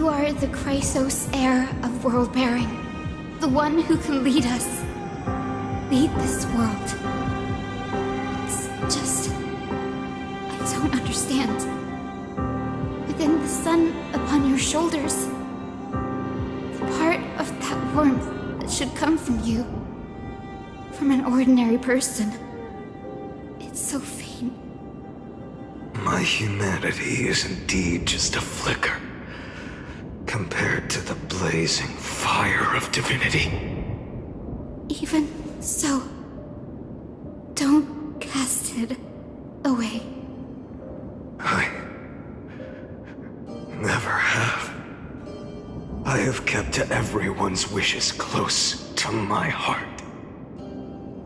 You are the Chrysos heir of world-bearing. The one who can lead us. Lead this world. It's just... I don't understand. Within the sun upon your shoulders, the part of that warmth that should come from you, from an ordinary person, it's so faint. My humanity is indeed just a flicker, compared to the blazing fire of divinity. Even so, don't cast it away. I never have. I have kept everyone's wishes close to my heart.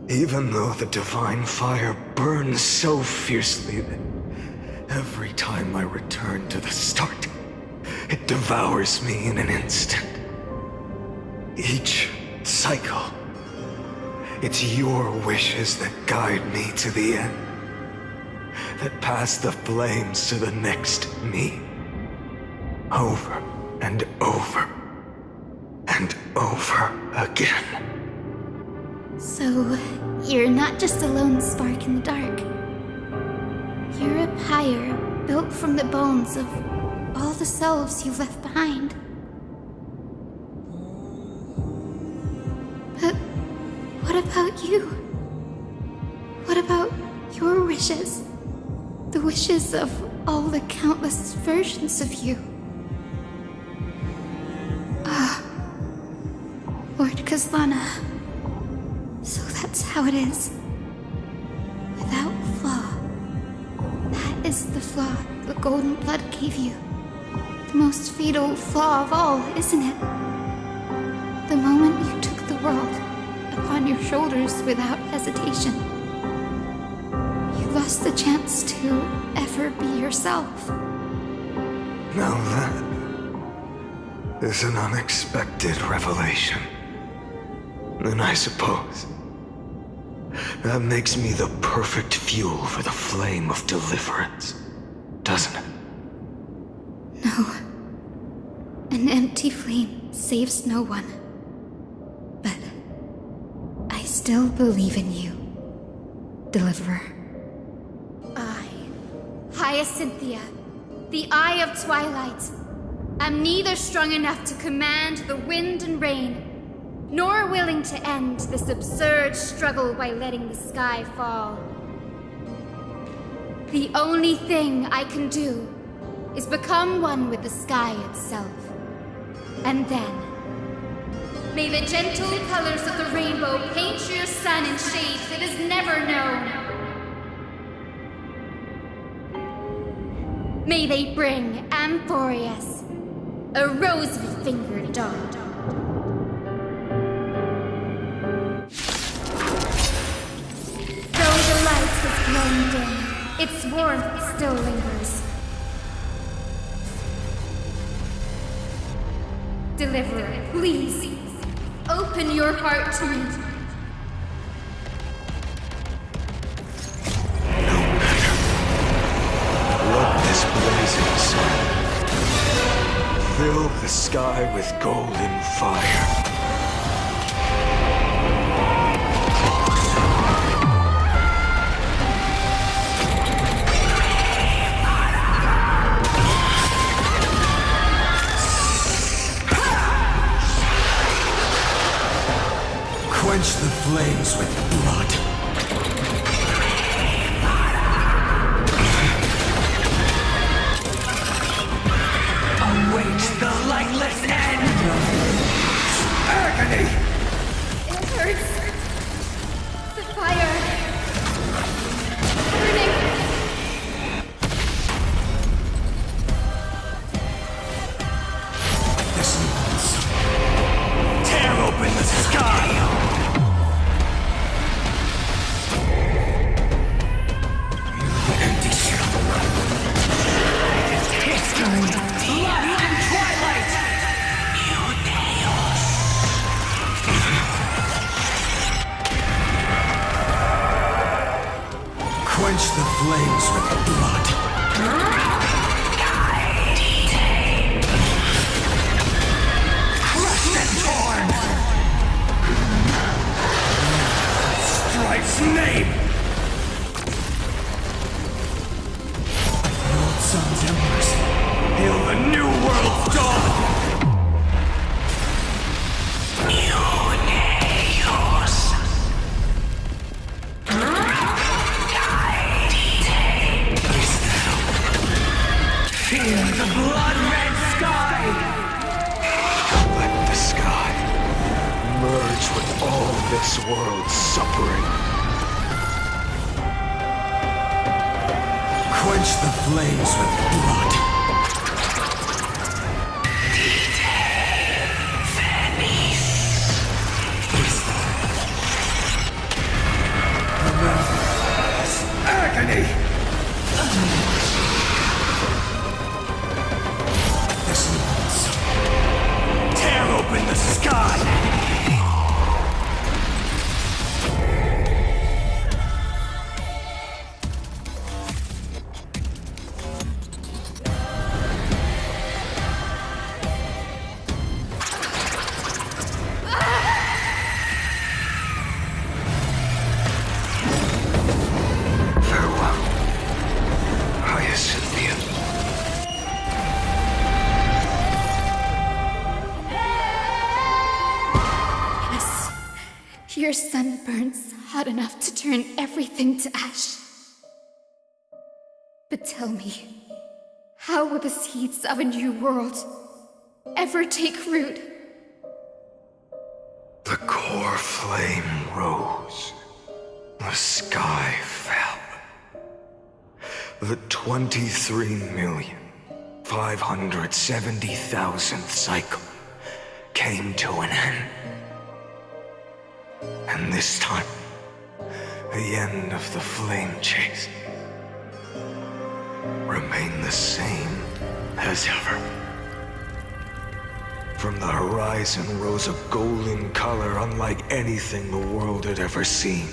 Even though the divine fire burns so fiercely that every time I return to the start, it devours me in an instant. Each cycle, it's your wishes that guide me to the end, that pass the flames to the next me. Over and over and over again. So, you're not just a lone spark in the dark. You're a pyre built from the bones of all the selves you've left behind. But what about you? What about your wishes? The wishes of all the countless versions of you? Lord Kazlana. So that's how it is. Without flaw. That is the flaw the golden blood gave you. The most fatal flaw of all, isn't it? The moment you took the world upon your shoulders without hesitation. You lost the chance to ever be yourself. Now that is an unexpected revelation. And I suppose that makes me the perfect fuel for the flame of deliverance, doesn't it? No. An empty flame saves no one. But I still believe in you, Deliverer. I, Hyacinthia, the Eye of Twilight, am neither strong enough to command the wind and rain, nor willing to end this absurd struggle by letting the sky fall. The only thing I can do is become one with the sky itself. And then, may the gentle colors of the rainbow paint your sun in shades it has never known. May they bring Amphorius, a rosy-fingered dog. Though the light has grown dim, its warmth still lingers. Deliverer, please, open your heart to me. No matter. Let this blazing sun fill the sky with golden fire. Quench the flames with blood. Await the lightless end! Agony! It hurts. The fire. Burning. This means tear open the sky! Quench the flames with blood. its name! Old Sun's embers, hail the new world's dawn! Fear the blood-red sky! Let the sky merge with all this world's suffering. Quench the flames with blood. Agony! This one's tear open the sky! Your sun burns hot enough to turn everything to ash. But tell me, how will the seeds of a new world ever take root? The core flame rose. The sky fell. The 23,570,000th cycle came to an end. And this time, the end of the flame chase remained the same as ever. From the horizon rose a golden color unlike anything the world had ever seen.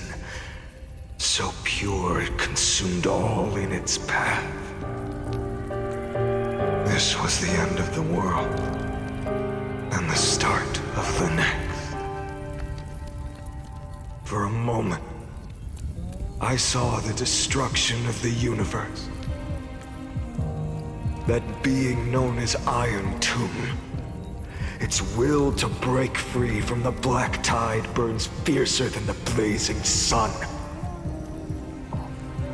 So pure it consumed all in its path. This was the end of the world, and the start of the next. For a moment, I saw the destruction of the universe. That being known as Iron Tomb, its will to break free from the black tide burns fiercer than the blazing sun.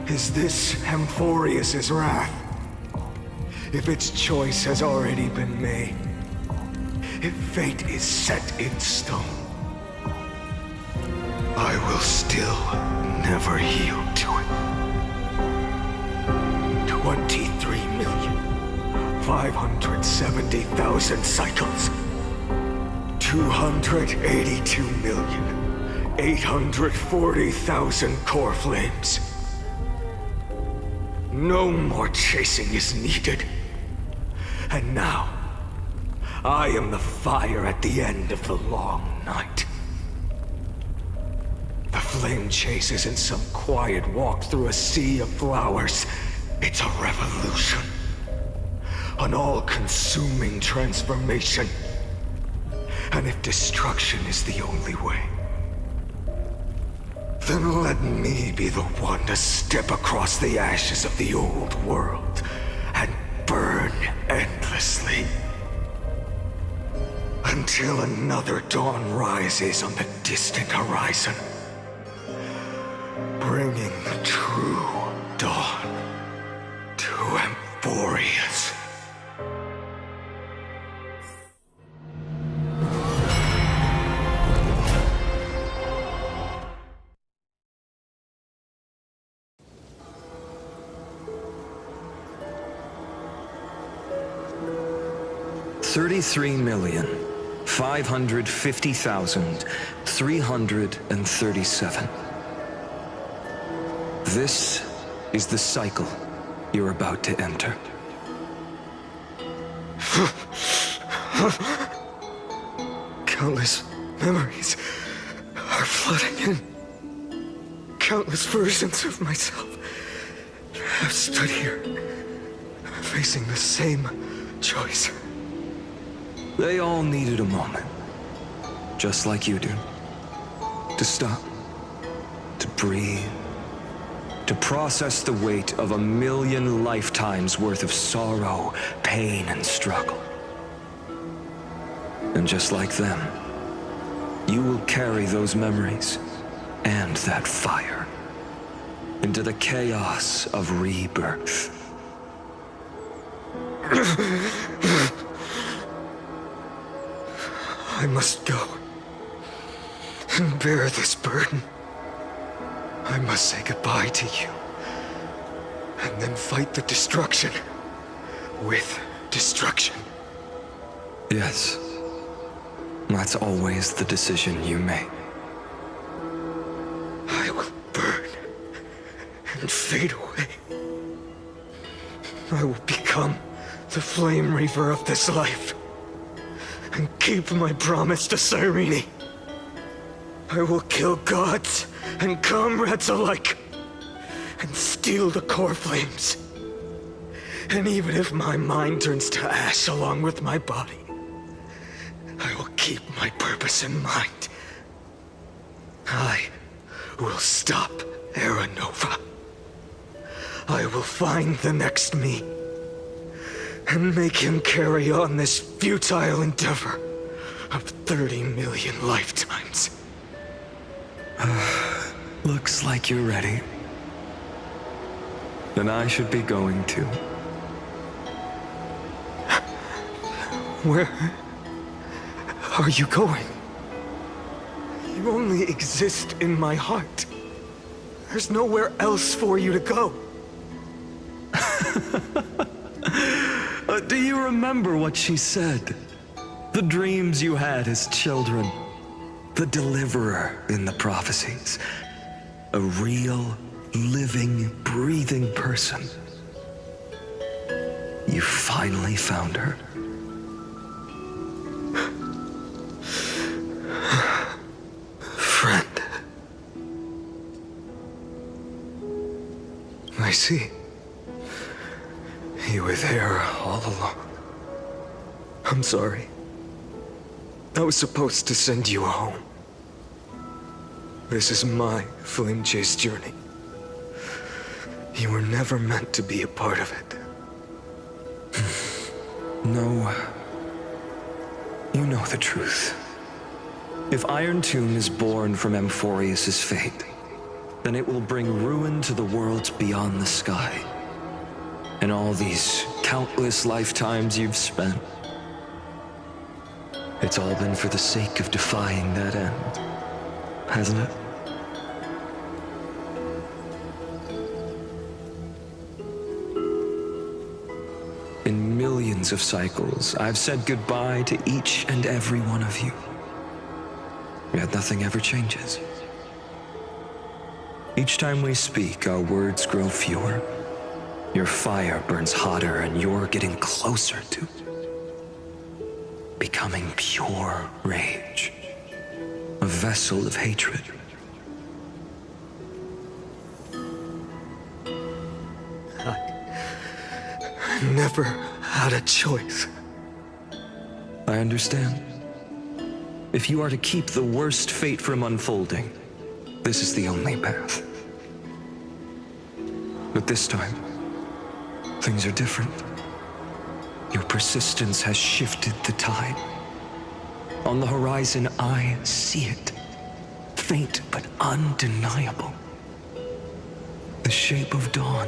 Is this Amphorius's wrath? If its choice has already been made, if fate is set in stone, I will still never yield to it. 23,570,000 cycles. 282,840,000 core flames. No more chasing is needed. And now, I am the fire at the end of the long night. The flame chase isn't some quiet walk through a sea of flowers. It's a revolution. An all-consuming transformation. And if destruction is the only way, then let me be the one to step across the ashes of the old world and burn endlessly. Until another dawn rises on the distant horizon, bringing the true dawn to Amphorius. $33,550,337. This is the cycle you're about to enter. Countless memories are flooding in. Countless versions of myself have stood here, facing the same choice. They all needed a moment, just like you do. To stop, to breathe, to process the weight of 1,000,000 lifetimes worth of sorrow, pain, and struggle. And just like them, you will carry those memories and that fire into the chaos of rebirth. I must go and bear this burden. I must say goodbye to you, and then fight the destruction with destruction. Yes, that's always the decision you make. I will burn and fade away. I will become the flame reaver of this life and keep my promise to Cyrene. I will kill gods and comrades alike and steal the core flames. And even if my mind turns to ash along with my body, I will keep my purpose in mind. I will stop Era Nova. I will find the next me and make him carry on this futile endeavor of 30 million lifetimes. Looks like you're ready. Then I should be going too. Where are you going? You only exist in my heart. There's nowhere else for you to go. Do you remember what she said? The dreams you had as children. The deliverer in the prophecies. A real, living, breathing person. You finally found her. Friend. I see. You were there all along. I'm sorry. I was supposed to send you home. This is my flame chase journey. You were never meant to be a part of it. No. You know the truth. If Iron Tomb is born from Amphorius's fate, then it will bring ruin to the worlds beyond the sky. And all these countless lifetimes you've spent, it's all been for the sake of defying that end, hasn't it? In millions of cycles, I've said goodbye to each and every one of you. Yet nothing ever changes. Each time we speak, our words grow fewer. Your fire burns hotter, and you're getting closer to becoming pure rage. A vessel of hatred. I never had a choice. I understand. If you are to keep the worst fate from unfolding, this is the only path. But this time, things are different. Your persistence has shifted the tide. On the horizon, I see it. Faint but undeniable. The shape of dawn,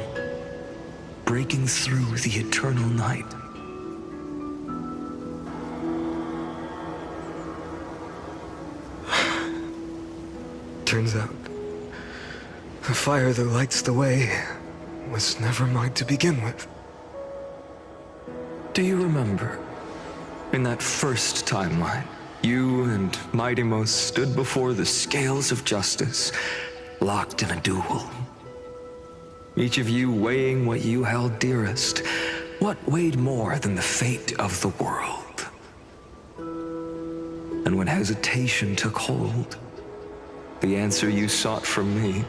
breaking through the eternal night. Turns out, the fire that lights the way was never mine to begin with. Do you remember, in that first timeline, you and Mightymost stood before the scales of justice, locked in a duel? Each of you weighing what you held dearest. What weighed more than the fate of the world? And when hesitation took hold, the answer you sought from me.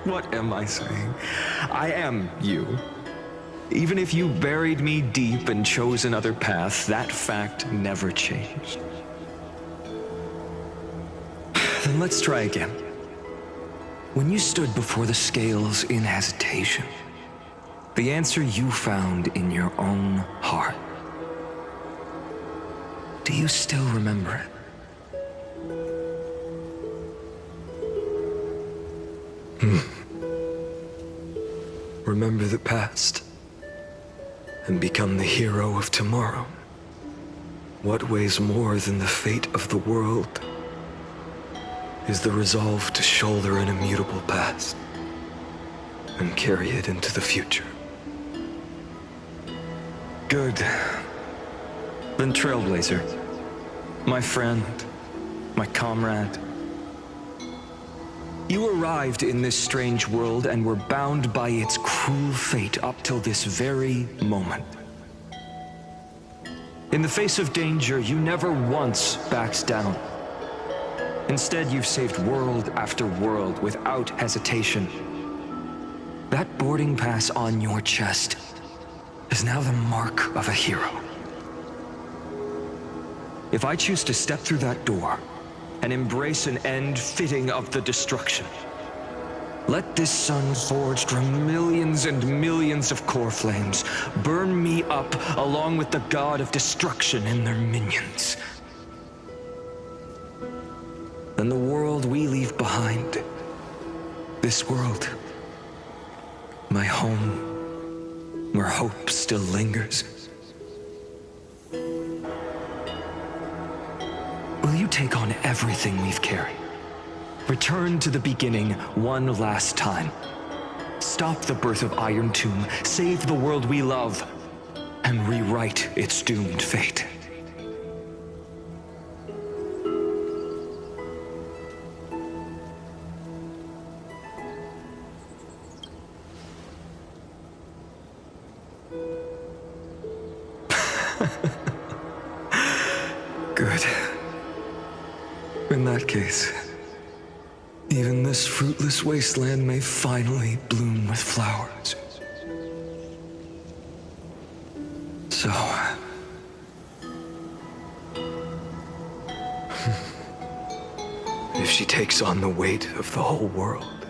What am I saying? I am you. Even if you buried me deep and chose another path, that fact never changed. Let's try again. When you stood before the scales in hesitation, the answer you found in your own heart, do you still remember it? Remember the past and become the hero of tomorrow. What weighs more than the fate of the world is the resolve to shoulder an immutable past and carry it into the future. Good. Then Trailblazer, my friend, my comrade, you arrived in this strange world and were bound by its cruel fate up till this very moment. In the face of danger, you never once backed down. Instead, you've saved world after world without hesitation. That boarding pass on your chest is now the mark of a hero. If I choose to step through that door and embrace an end fitting of the destruction, let this sun forged from millions and millions of core flames burn me up along with the god of destruction and their minions. Then the world we leave behind, this world, my home, where hope still lingers. Will you take on everything we've carried? Return to the beginning one last time. Stop the birth of Iron Tomb, save the world we love, and rewrite its doomed fate. Good. In that case, even this fruitless wasteland may finally bloom with flowers. So... if she takes on the weight of the whole world,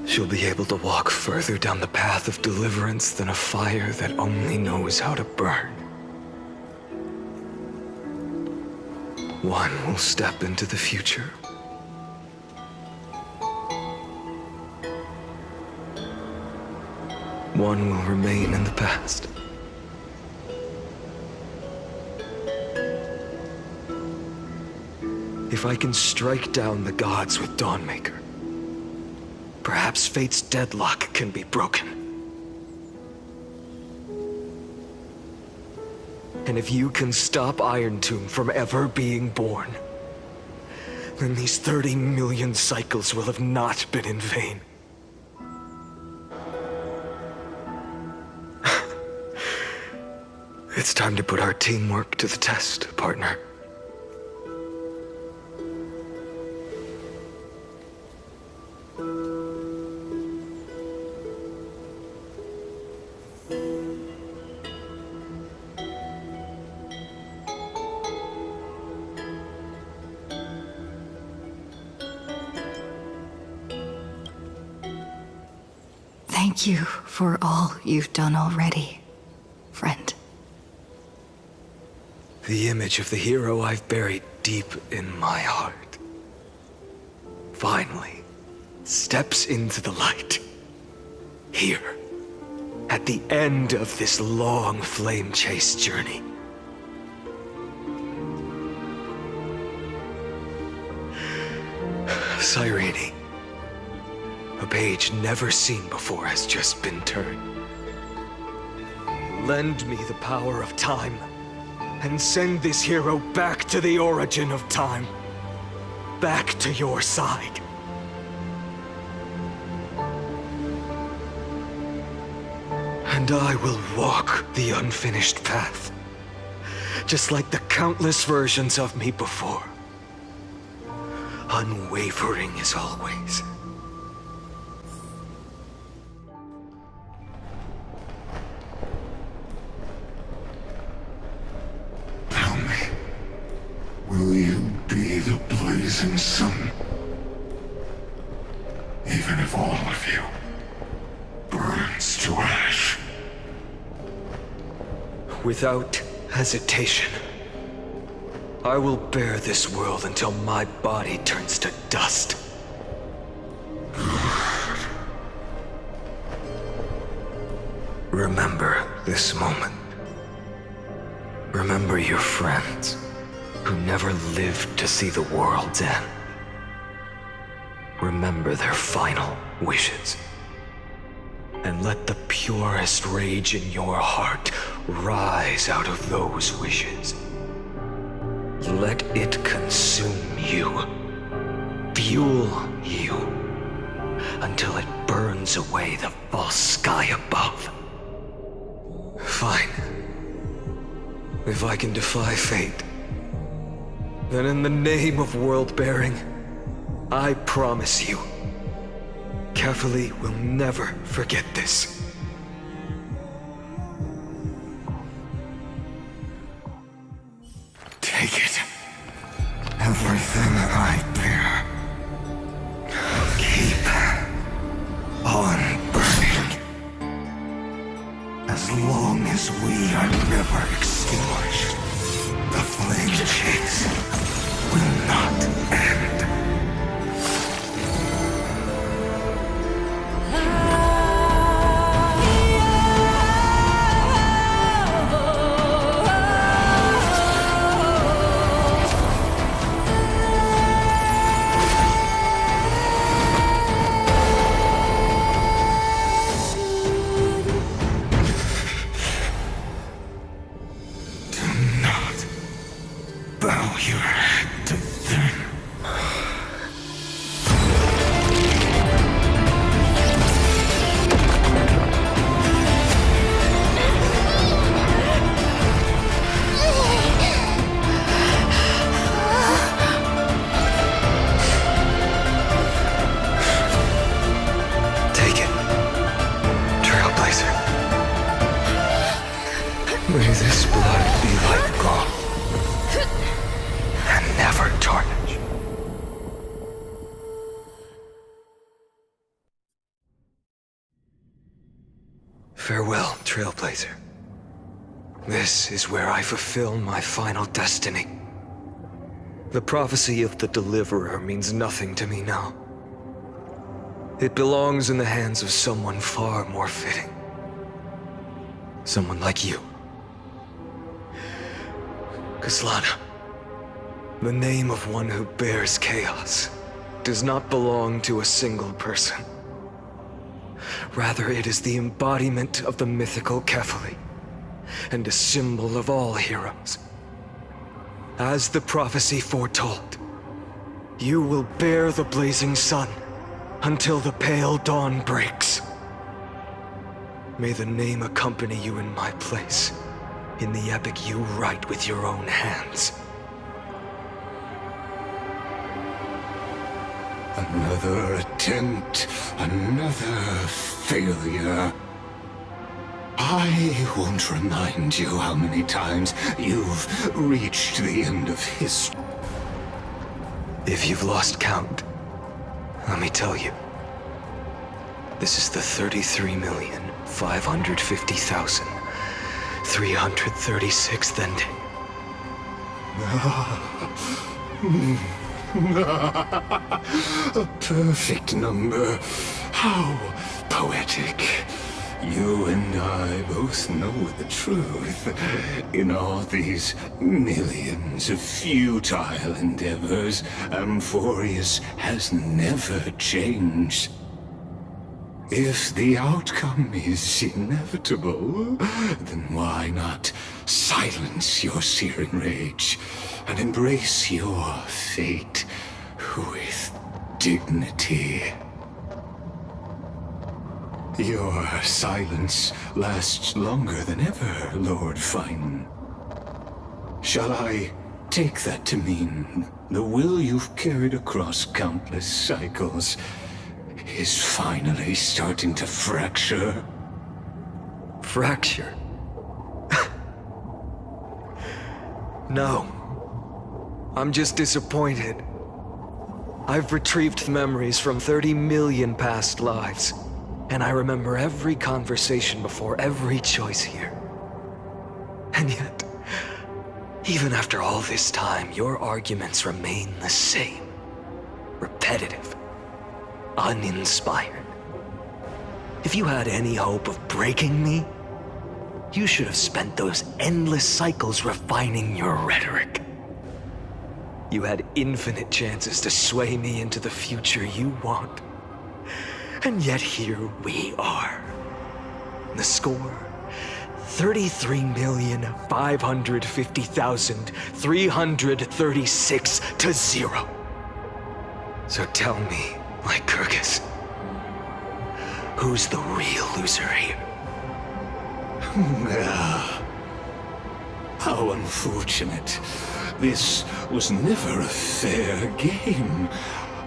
she'll be able to walk further down the path of deliverance than a fire that only knows how to burn. One will step into the future. One will remain in the past. If I can strike down the gods with Dawnmaker, perhaps fate's deadlock can be broken. And if you can stop Iron Tomb from ever being born, then these 30 million cycles will have not been in vain. It's time to put our teamwork to the test, partner. Thank you for all you've done already, friend. The image of the hero I've buried deep in my heart finally steps into the light. Here, at the end of this long flame chase journey. Cyrene, a page never seen before has just been turned. Lend me the power of time, and send this hero back to the origin of time. Back to your side. And I will walk the unfinished path, just like the countless versions of me before. Unwavering as always. Will you be the blaze Even if all of you burns to ash. Without hesitation, I will bear this world until my body turns to dust. Remember this moment. Remember your friends who never lived to see the world's end. Remember their final wishes. And let the purest rage in your heart rise out of those wishes. Let it consume you, fuel you, until it burns away the false sky above. Fine. If I can defy fate, then in the name of world-bearing, I promise you, Kefali will never forget this. Take it. Everything I bear. Keep on burning. As long as we are never extinguished, the flame chase will not end. Bow your head to them. Take it, Trailblazer. May this blood be like gold. And never tarnish. Farewell, Trailblazer. This is where I fulfill my final destiny. The prophecy of the Deliverer means nothing to me now. It belongs in the hands of someone far more fitting. Someone like you. Kaslana. The name of one who bears chaos does not belong to a single person. Rather, it is the embodiment of the mythical Kefali, and a symbol of all heroes. As the prophecy foretold, you will bear the blazing sun until the pale dawn breaks. May the name accompany you in my place, in the epic you write with your own hands. Another attempt, another failure. I won't remind you how many times you've reached the end of history. If you've lost count, let me tell you. This is the 33,550,336th ending. A perfect number. How poetic. You and I both know the truth. In all these millions of futile endeavors, Amphorius has never changed. If the outcome is inevitable, then why not silence your searing rage and embrace your fate with dignity? Your silence lasts longer than ever, Lord Phaénon. Shall I take that to mean the will you've carried across countless cycles is finally starting to fracture? Fracture? No. I'm just disappointed. I've retrieved memories from 30 million past lives, and I remember every conversation before every choice here. And yet, even after all this time, your arguments remain the same. Repetitive. Uninspired. If you had any hope of breaking me, you should have spent those endless cycles refining your rhetoric. You had infinite chances to sway me into the future you want. And yet here we are. The score, 33,550,336 to 0. So tell me, Lycurgus, who's the real loser here? How unfortunate. This was never a fair game.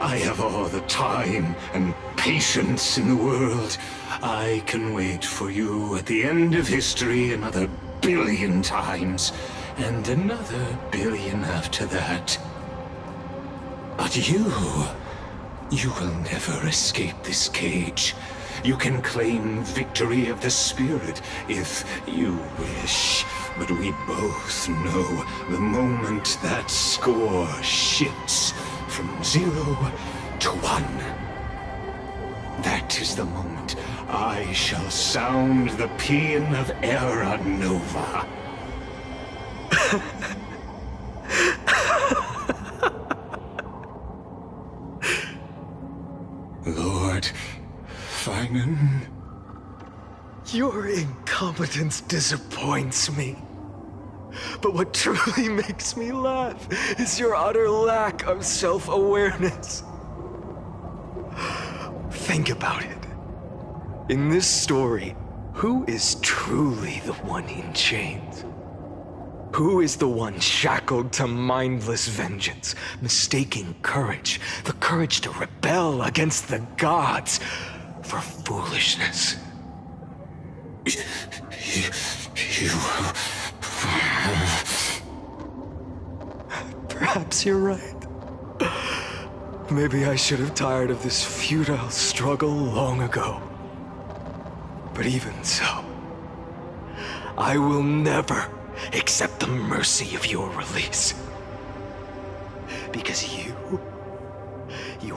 I have all the time and patience in the world. I can wait for you at the end of history another billion times, and another billion after that. But you will never escape this cage. You can claim victory of the spirit if you wish. But we both know the moment that score shifts from 0 to 1. That is the moment I shall sound the paean of Era Nova. Lord Phaénon? Your incompetence disappoints me. But what truly makes me laugh is your utter lack of self-awareness. Think about it. In this story, who is truly the one in chains? Who is the one shackled to mindless vengeance, mistaking courage, the courage to rebel against the gods, for foolishness? Perhaps you're right. Maybe I should have tired of this futile struggle long ago. But even so, I will never accept the mercy of your release. Because you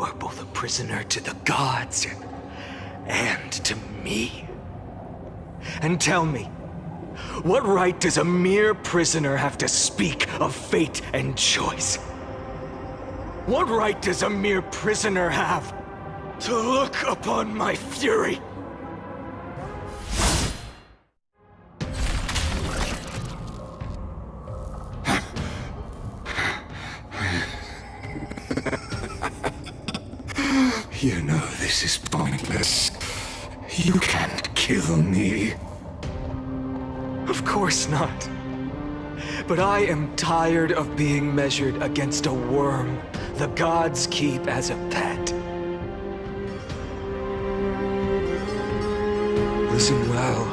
are both a prisoner to the gods and to me. And tell me, what right does a mere prisoner have to speak of fate and choice? What right does a mere prisoner have to look upon my fury? You know this is pointless. You can't kill me. Of course not. But I am tired of being measured against a worm the gods keep as a pet. Listen well,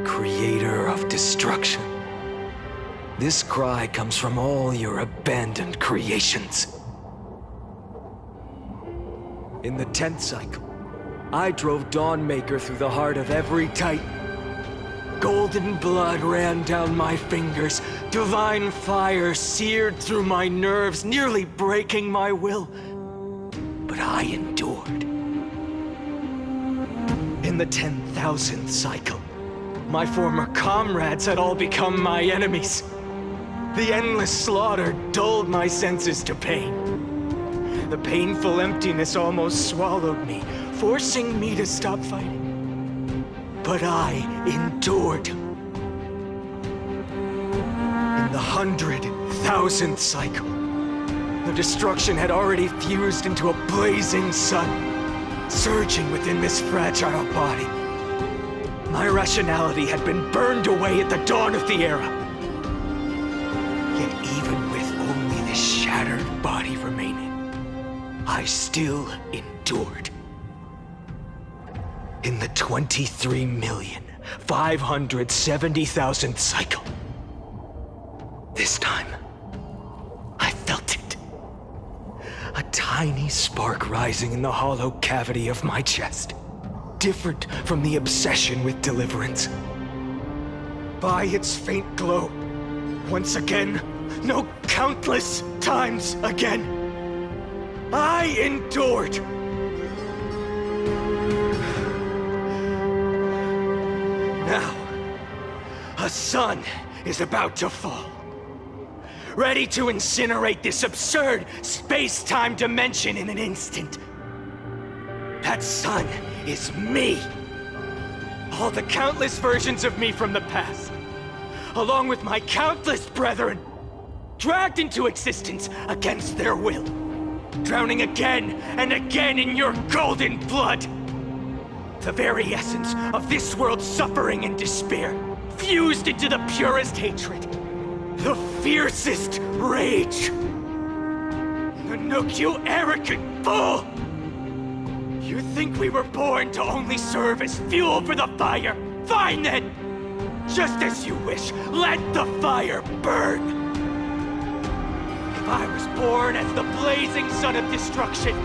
creator of destruction. This cry comes from all your abandoned creations. In the 10th cycle, I drove Dawnmaker through the heart of every Titan. Golden blood ran down my fingers, divine fire seared through my nerves, nearly breaking my will. But I endured. In the 10,000th cycle, my former comrades had all become my enemies. The endless slaughter dulled my senses to pain. The painful emptiness almost swallowed me, forcing me to stop fighting. But I endured. In the 100,000th cycle, the destruction had already fused into a blazing sun, surging within this fragile body. My rationality had been burned away at the dawn of the era. Yet even with only this shattered body remaining, I still endured. In the 23,570,000th cycle. This time, I felt it. A tiny tiny spark rising in the hollow cavity of my chest. Different from the obsession with deliverance. By its faint glow, once again, no, countless times again, I endured. Now, a sun is about to fall. Ready to incinerate this absurd space-time dimension in an instant. That sun is me. All the countless versions of me from the past, along with my countless brethren, dragged into existence against their will, drowning again and again in your golden blood. The very essence of this world's suffering and despair, fused into the purest hatred, the fiercest rage. Nanook, you arrogant fool! You think we were born to only serve as fuel for the fire? Fine then! Just as you wish, let the fire burn! If I was born as the blazing sun of destruction,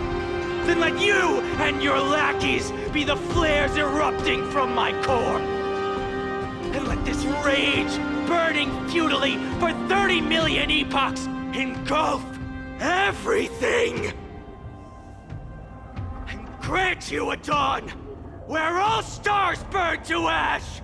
then let you and your lackeys be the flares erupting from my core. And let this rage, burning futilely for 30 million epochs, engulf everything! And grant you a dawn where all stars burn to ash!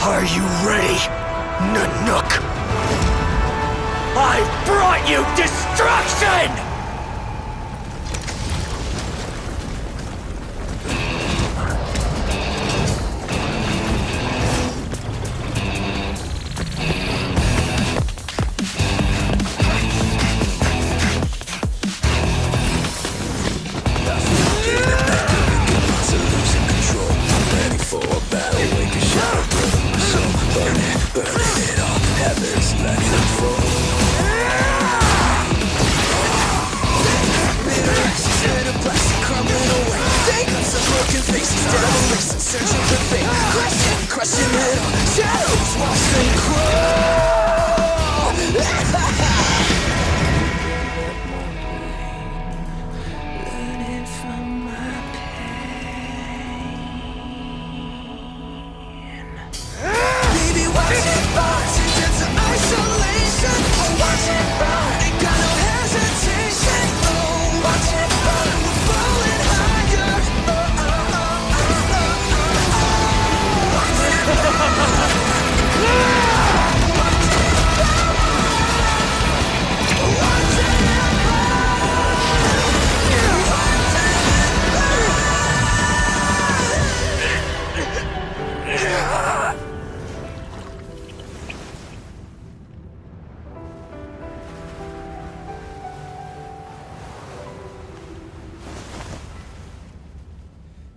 Are you ready, Nanook? I've brought you destruction!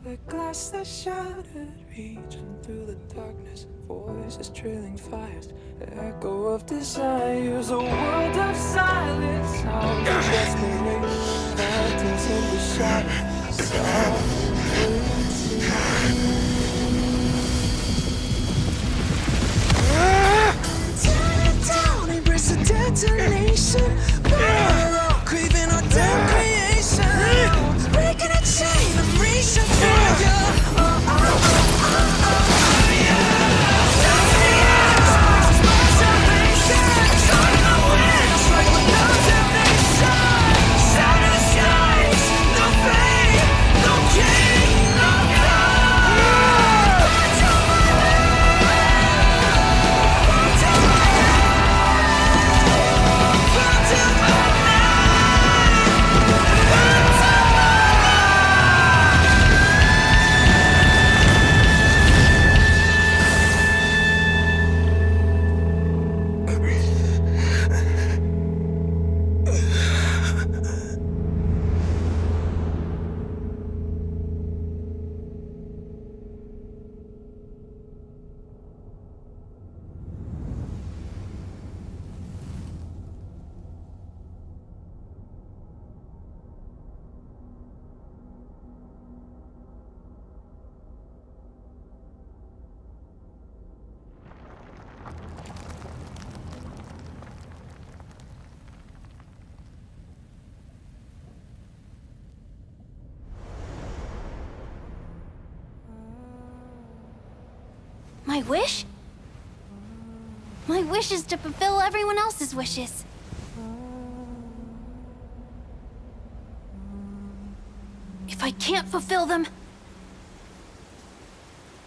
The glass that shattered, reaching through the darkness, voices trailing fires, the echo of desires, a world of silence, sound of desperation, phantoms in the shadows, tear it down, embrace the detonation. My wish? My wish is to fulfill everyone else's wishes. If I can't fulfill them,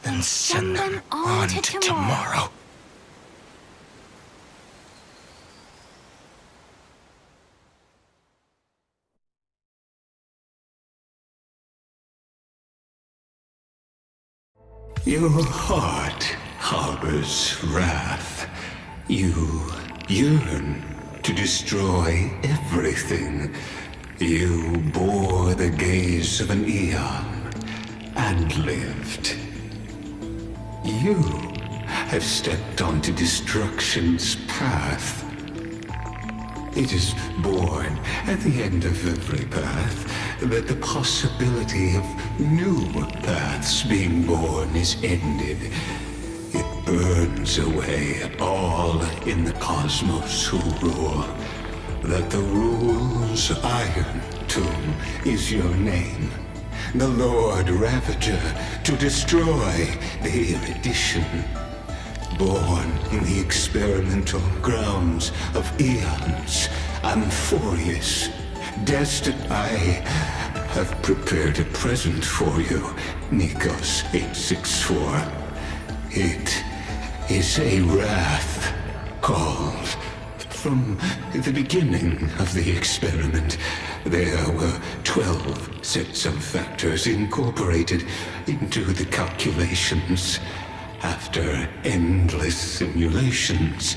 then send them on to tomorrow. Your heart harbors wrath. You yearn to destroy everything. You bore the gaze of an eon and lived. You have stepped onto destruction's path. It is born at the end of every path that the possibility of new paths being born is ended. It burns away all in the cosmos who rule. That the rule's iron tomb is your name. The Lord Ravager to destroy the erudition. Born in the experimental grounds of eons, Amphorius, destined. I have prepared a present for you, Nikos 864. It is a wrath called. From the beginning of the experiment, there were 12 sets of factors incorporated into the calculations. After endless simulations,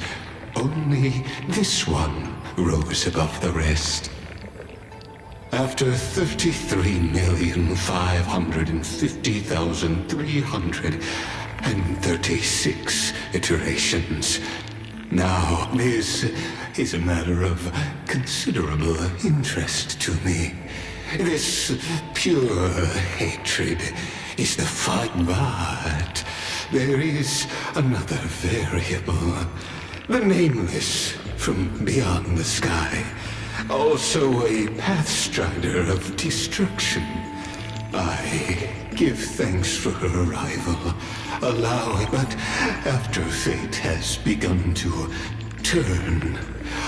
only this one rose above the rest. After 33,550,336 iterations, now this is a matter of considerable interest to me. This pure hatred is the fight, but there is another variable. The nameless from beyond the sky. Also a pathstrider of destruction. I give thanks for her arrival. Allow it, but after fate has begun to turn,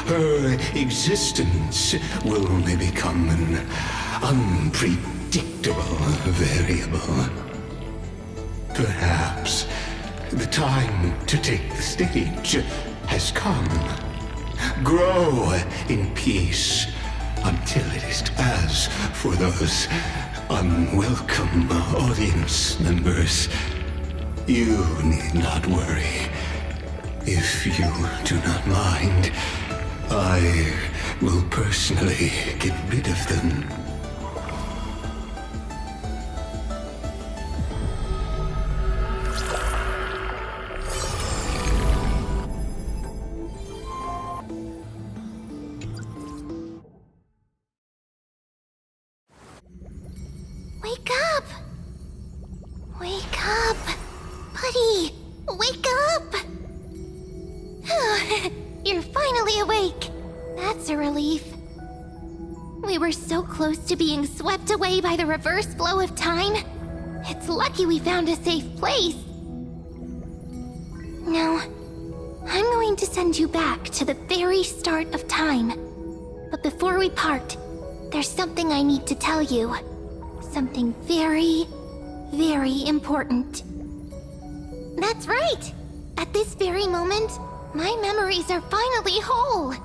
her existence will only become an unpredictable variable. Perhaps the time to take the stage has come. Grow in peace until it is. As for those unwelcome audience members, you need not worry. If you do not mind, I will personally get rid of them. Wake up! Wake up! Buddy! Wake up! You're finally awake. That's a relief. We were so close to being swept away by the reverse flow of time. It's lucky we found a safe place. Now, I'm going to send you back to the very start of time. But before we part, there's something I need to tell you. Something very, very important. That's right! At this very moment, my memories are finally whole.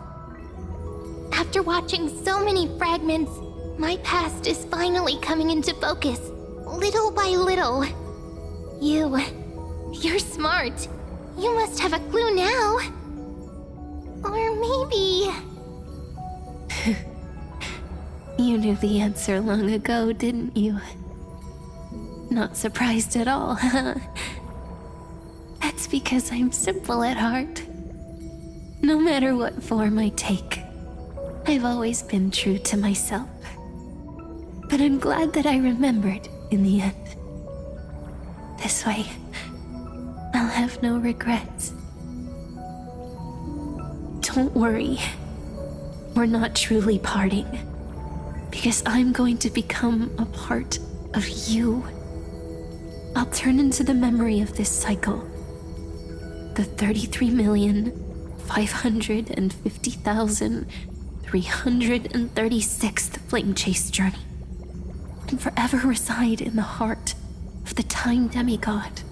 After watching so many fragments, my past is finally coming into focus, little by little. You're smart. You must have a clue now. Or maybe... You knew the answer long ago, didn't you? Not surprised at all, huh? That's because I'm simple at heart. No matter what form I take, I've always been true to myself. But I'm glad that I remembered in the end. This way, I'll have no regrets. Don't worry. We're not truly parting. Because I'm going to become a part of you. I'll turn into the memory of this cycle, the 33,550,336th Flame Chase journey, and forever reside in the heart of the Time Demigod.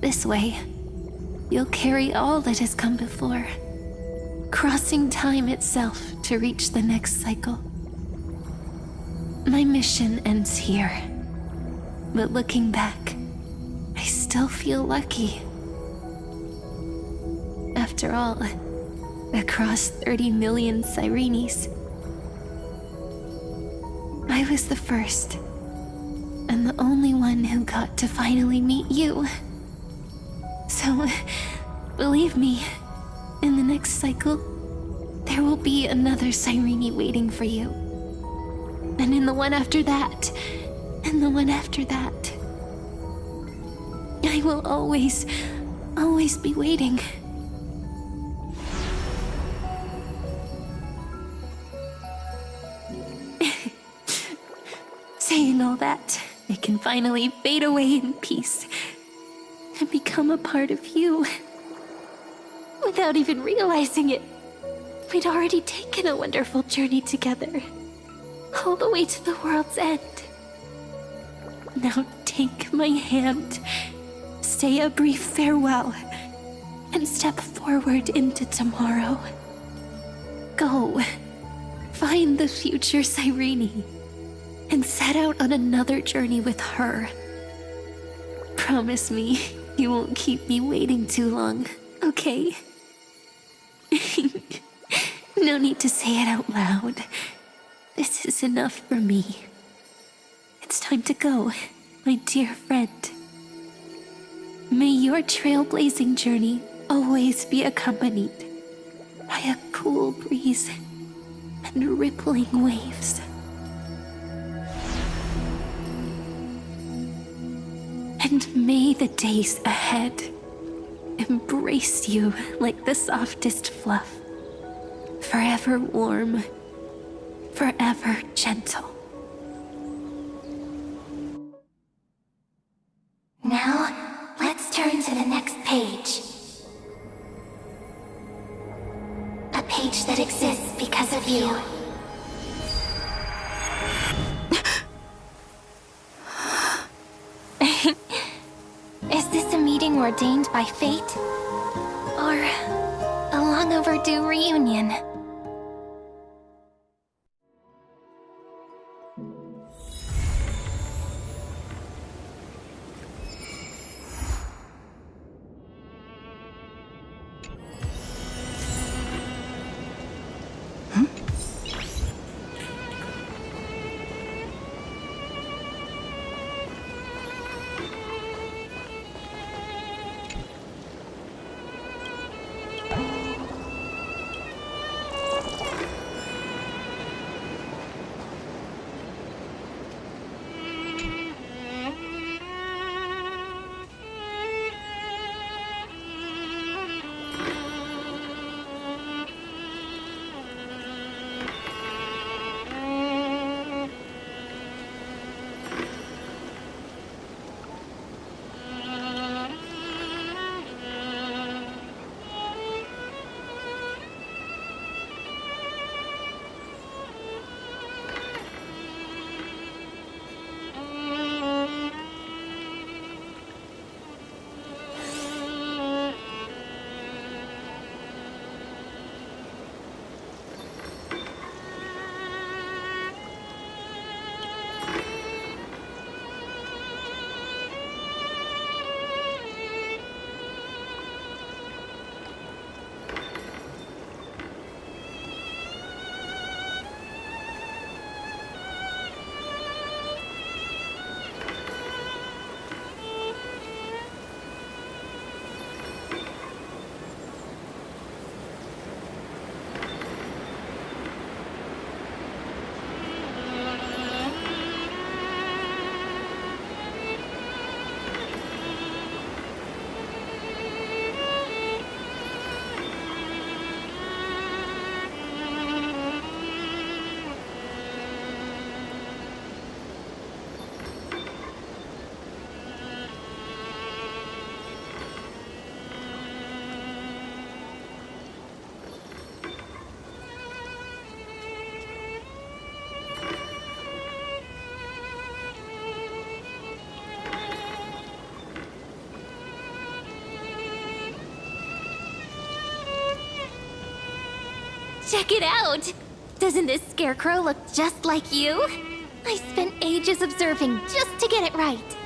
This way, you'll carry all that has come before, crossing time itself to reach the next cycle. My mission ends here, but looking back, I still feel lucky. After all, across 30 million Sirenes, I was the first, and the only one who got to finally meet you. So, believe me, in the next cycle, there will be another Cyrene waiting for you. And in the one after that, and the one after that. I will always be waiting. Saying all that, I can finally fade away in peace and become a part of you. Without even realizing it, we'd already taken a wonderful journey together, all the way to the world's end. Now take my hand, say a brief farewell, and step forward into tomorrow. Go, find the future Cyrene, and set out on another journey with her. Promise me you won't keep me waiting too long, okay? No need to say it out loud. This is enough for me. It's time to go, my dear friend. May your trailblazing journey always be accompanied by a cool breeze and rippling waves. And may the days ahead embrace you like the softest fluff, forever warm, forever gentle. Now, let's turn to the next page. A page that exists because of you. Is this a meeting ordained by fate? Or a long overdue reunion? Check it out! Doesn't this scarecrow look just like you? I spent ages observing just to get it right.